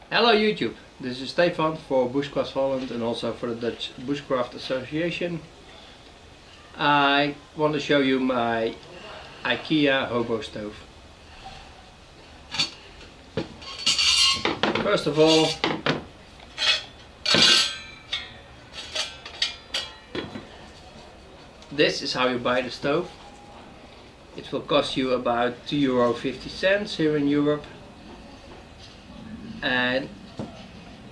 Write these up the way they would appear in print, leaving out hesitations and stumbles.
Hello YouTube, this is Stefan for Bushcraft Holland and also for the Dutch Bushcraft Association. I want to show you my Ikea hobo stove. First of all, this is how you buy the stove. It will cost you about €2.50 here in Europe. And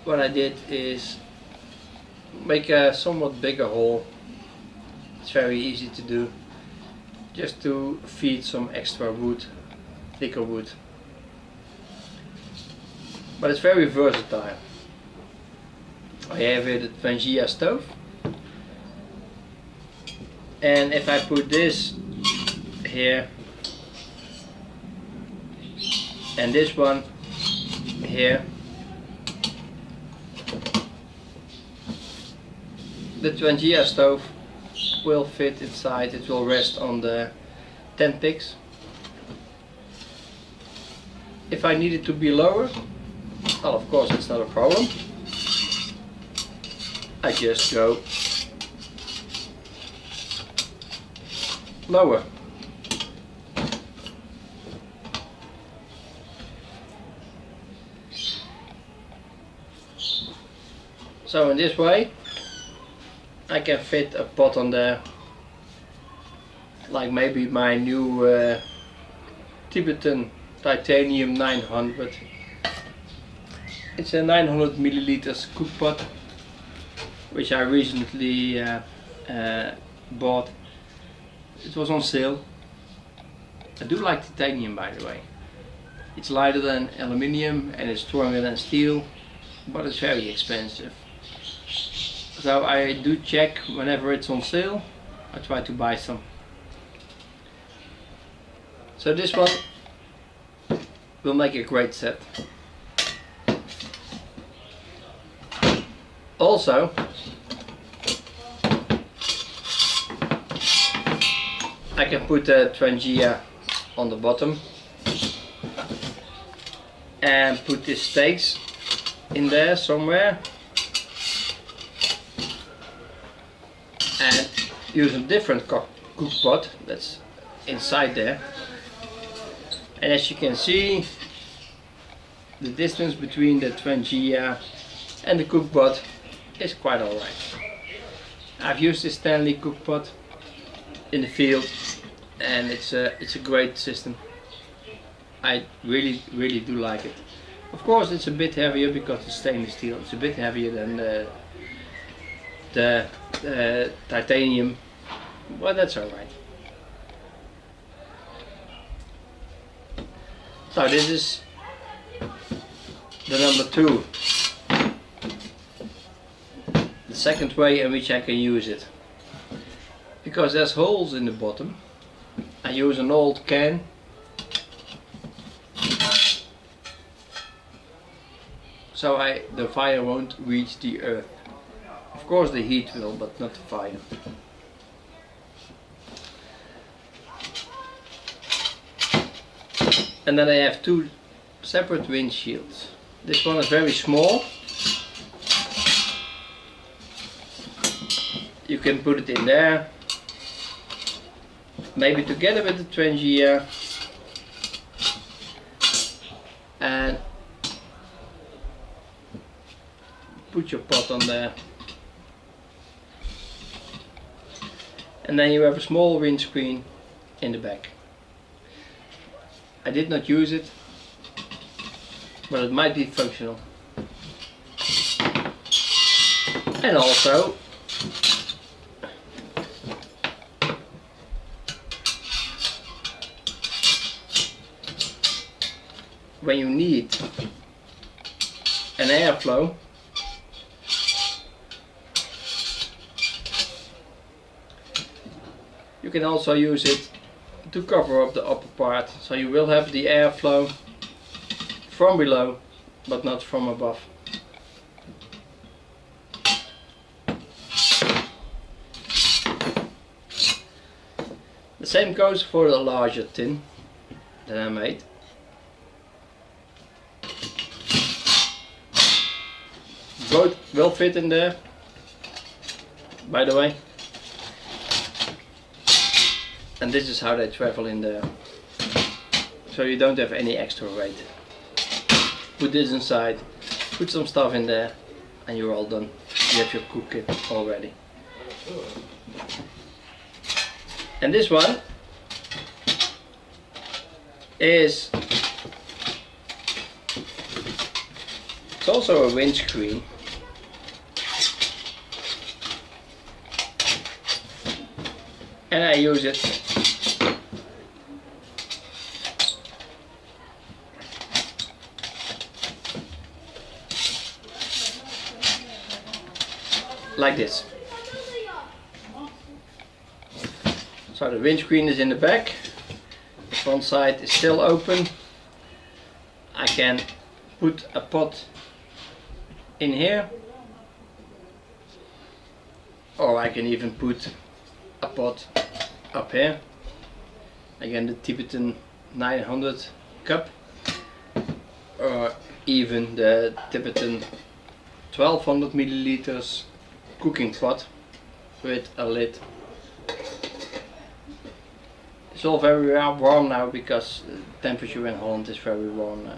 what I did is make a somewhat bigger hole. It's very easy to do, just to feed some extra wood, thicker wood. But it's very versatile. I have here the Pangea stove, and if I put this here and this one here, the Pangea stove will fit inside. It will rest on the tent pegs. If I need it to be lower, well, of course it's not a problem. I just go lower. So in this way I can fit a pot on there, like maybe my new Tibetan titanium 900. It's a 900 milliliters cook pot, which I recently bought. It was on sale. I do like titanium, by the way. It's lighter than aluminium and it's stronger than steel, but it's very expensive. So I do check whenever it's on sale. I try to buy some. So this one will make a great set. Also, I can put the Pangea on the bottom and put the stakes in there somewhere, and use a different cook pot that's inside there. And as you can see, the distance between the Pangea and the cook pot is quite alright. I've used this Stanley cook pot in the field and it's a great system. I really do like it. Of course it's a bit heavier because it's stainless steel. It's a bit heavier than the titanium, but that's alright. So this is the number 2. The second way in which I can use it. Because there's holes in the bottom, I use an old can. So the fire won't reach the earth. Of course the heat will, but not the fire. And then I have 2 separate windshields. This one is very small. You can put it in there, maybe together with the Pangea, and put your pot on there. And then you have a small windscreen in the back. I did not use it, but it might be functional. And also when you need an airflow, you can also use it to cover up the upper part, so you will have the airflow from below but not from above. The same goes for the larger tin that I made. both will fit in there, by the way. And this is how they travel in there. So you don't have any extra weight. Put this inside, put some stuff in there, and you're all done. You have your cook kit already. And this one is, it's also a windscreen. And I use it like this. So the windscreen is in the back, the front side is still open. I can put a pot in here, or I can even put a pot up here. Again, the Tibetan 900 cup, or even the Tibetan 1200 milliliters cooking pot with a lid. It's all very warm now because the temperature in Holland is very warm now.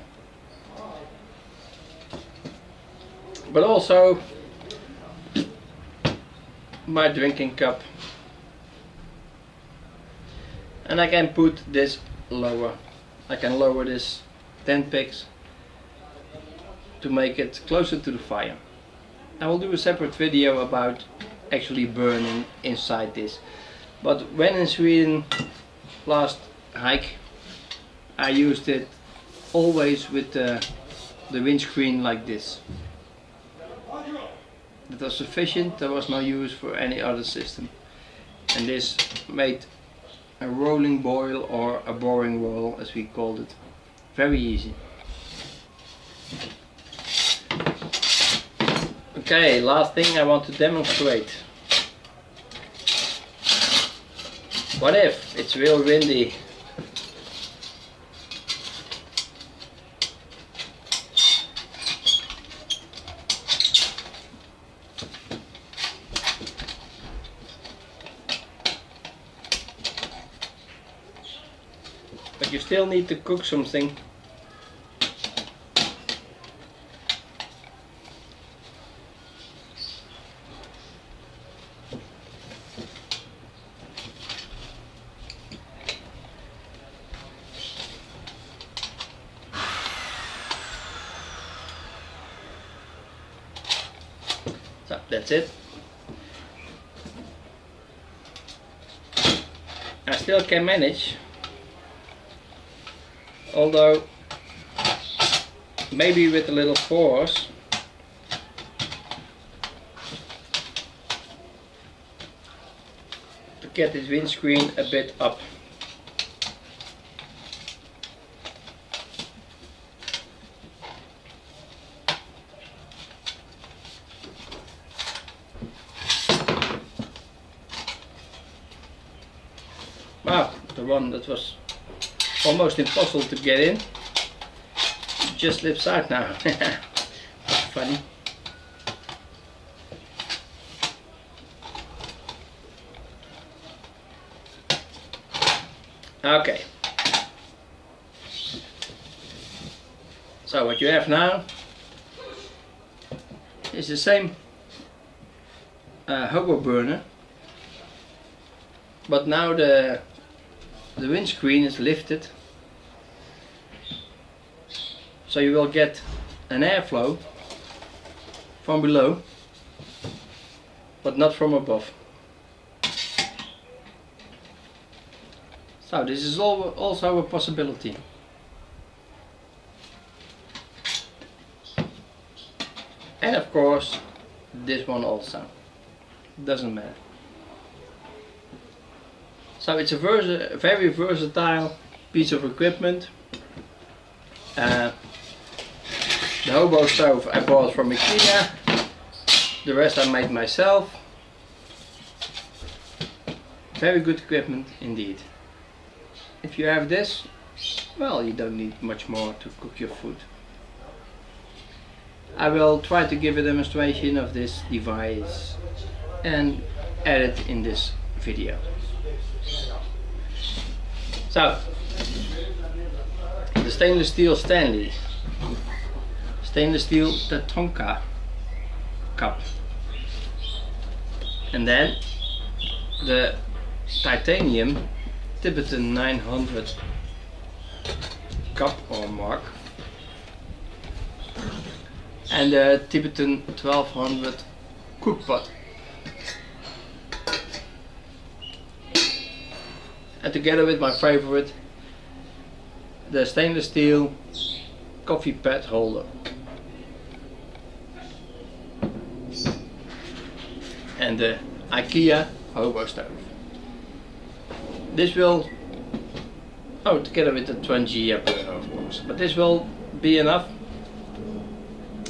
But also my drinking cup. And I can put this lower. I can lower this 10 picks to make it closer to the fire. I will do a separate video about actually burning inside this. But when in Sweden last hike, I used it always with the windscreen like this. That was sufficient, there was no use for any other system. And this made a rolling boil, or a boring roll as we called it, very easy. Okay, last thing I want to demonstrate. What if it's real windy? But you still need to cook something. So that's it. I still can manage, although maybe with a little force to get this windscreen a bit up. Wow, the one that was almost impossible to get in just slips out now. That's funny. Okay. So what you have now is the same hobo burner, but now the windscreen is lifted, so you will get an airflow from below, but not from above. So this is also a possibility. And of course this one also. Doesn't matter. So it's a very versatile piece of equipment. The hobo stove I bought from Ikea. The rest I made myself. Very good equipment indeed. If you have this, well, you don't need much more to cook your food. I will try to give a demonstration of this device and add it in this video. So, the stainless steel stainless steel Tatonka cup, and then the titanium Tibetan 900 cup or mug, and the Tibetan 1200 cook pot. And together with my favorite, the stainless steel coffee pad holder. And the Ikea hobo stove. This will, together with the 20 burner of course, but this will be enough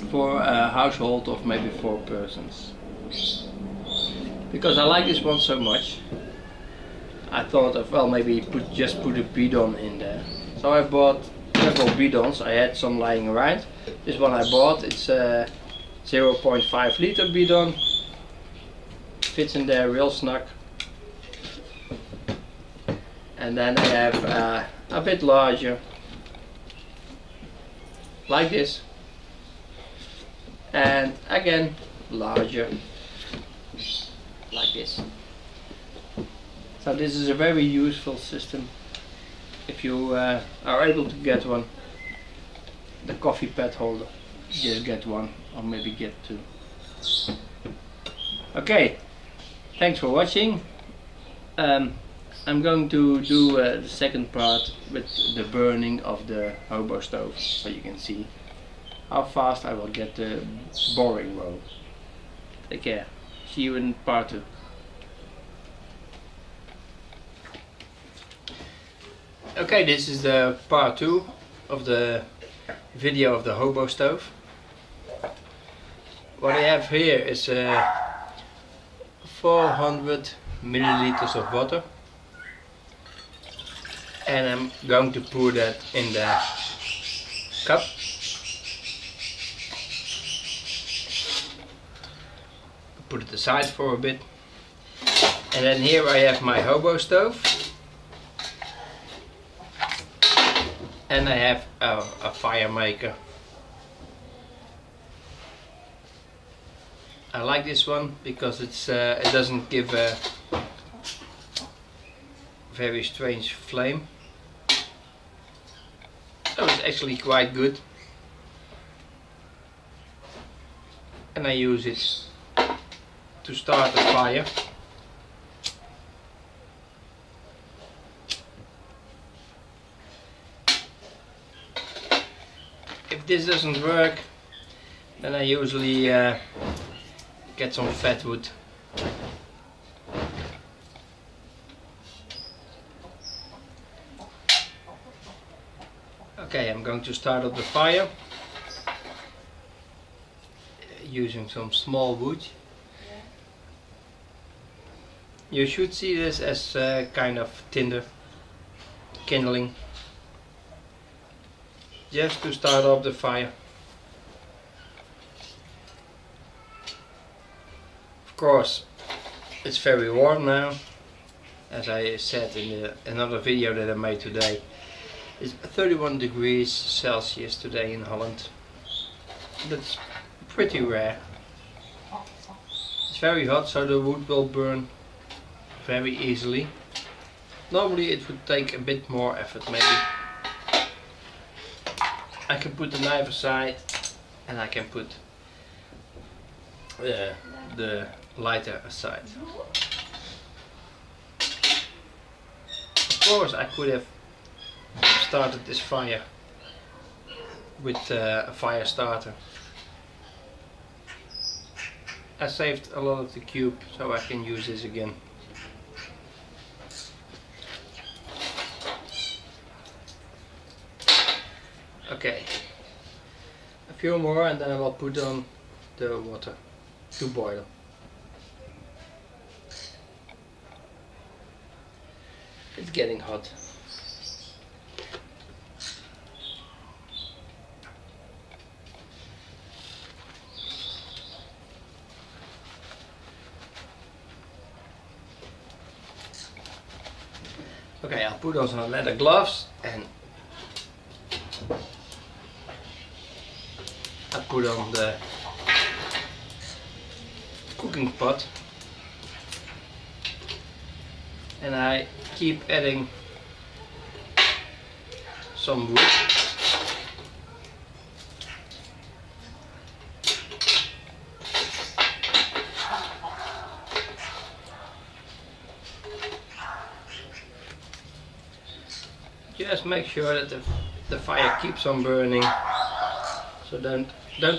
for a household of maybe 4 persons. Because I like this one so much, I thought of, well, maybe just put a bidon in there. So I bought several bidons. I had some lying around. This one I bought, it's a 0.5 liter bidon. Fits in there real snug. And then I have a bit larger, like this. And again larger, like this. So this is a very useful system if you are able to get one. The coffee pad holder, just get one or maybe get 2. Okay, thanks for watching. I'm going to do the second part with the burning of the hobo stove, so you can see how fast I will get the boring roll. Take care. See you in part 2. Okay, this is the part 2 of the video of the hobo stove. What I have here is 400 milliliters of water, and I'm going to pour that in the cup. Put it aside for a bit, and then here I have my hobo stove, and I have a fire maker. I like this one because it doesn't give a very strange flame, so it's actually quite good, and I use it to start a fire. If this doesn't work, then I usually get some fat wood. Okay, I'm going to start up the fire using some small wood. You should see this as kind of tinder, kindling, just to start up the fire. Of course, it's very warm now. As I said in another video that I made today, it's 31 degrees Celsius today in Holland. That's pretty rare. It's very hot, so the wood will burn very easily. Normally it would take a bit more effort maybe. I can put the knife aside and I can put the lighter aside. Of course I could have started this fire with a fire starter. I saved a lot of the cube, so I can use this again. Okay, a few more and then I will put on the water to boil. It's getting hot. Okay, I'll put on some leather gloves and I put on the cooking pot and I keep adding some wood. Just make sure that the fire keeps on burning, so don't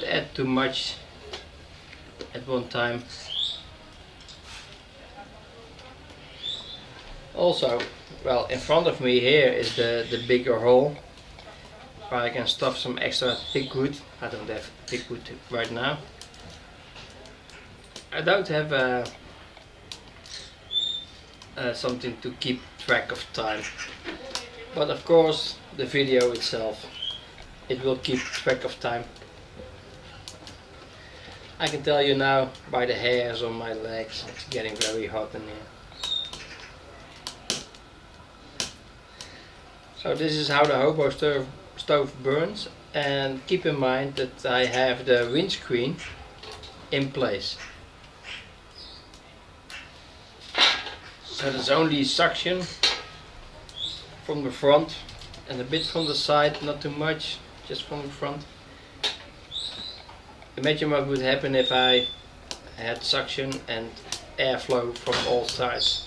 add too much at one time. Also, well, in front of me here is the bigger hole where I can stuff some extra thick wood. I don't have thick wood right now. I don't have something to keep track of time, but of course the video itself, it will keep track of time. I can tell you now by the hairs on my legs, it's getting very hot in here. So this is how the hobo stove burns, and keep in mind that I have the windscreen in place. So there's only suction from the front and a bit from the side, not too much, just from the front. Imagine what would happen if I had suction and airflow from all sides.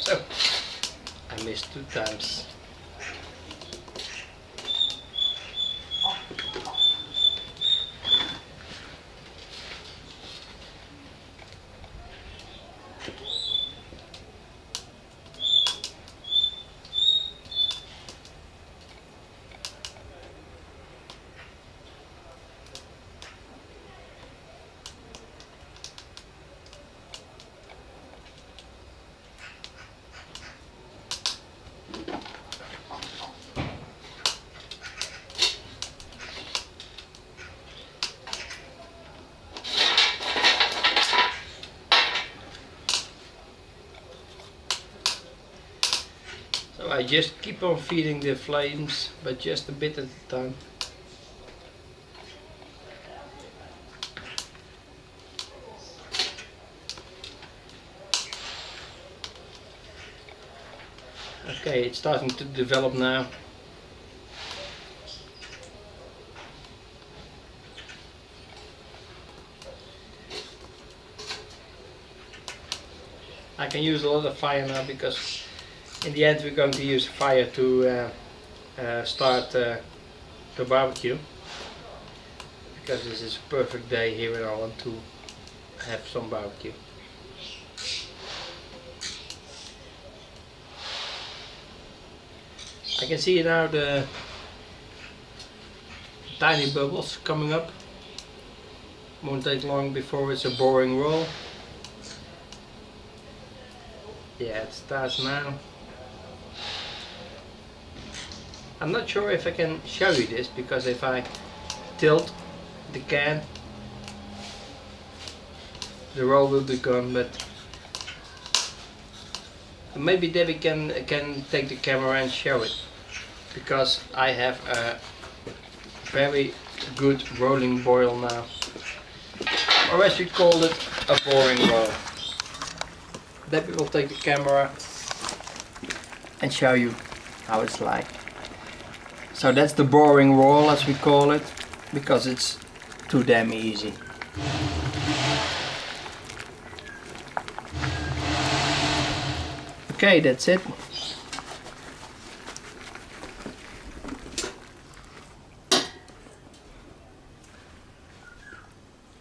So, I missed 2 times. So I just keep on feeding the flames, but just a bit at a time. Okay, it's starting to develop now. I can use a lot of fire now because in the end we're going to use fire to start the barbecue, because this is a perfect day here in Holland to have some barbecue. I can see now the tiny bubbles coming up. Won't take long before it's a boring roll. Yeah, it starts now. I'm not sure if I can show you this, because if I tilt the can, the roll will be gone, but maybe Debbie can take the camera and show it, because I have a very good rolling boil now, or as we call it, a boring roll. Debbie will take the camera and show you how it's like. So that's the boring roll, as we call it, because it's too damn easy. Okay, that's it.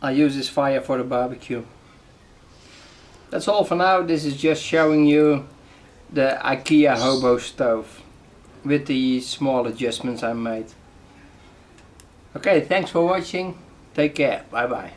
I use this fire for the barbecue. That's all for now. This is just showing you the Ikea hobo stove with the small adjustments I made. Okay, thanks for watching. Take care. Bye bye.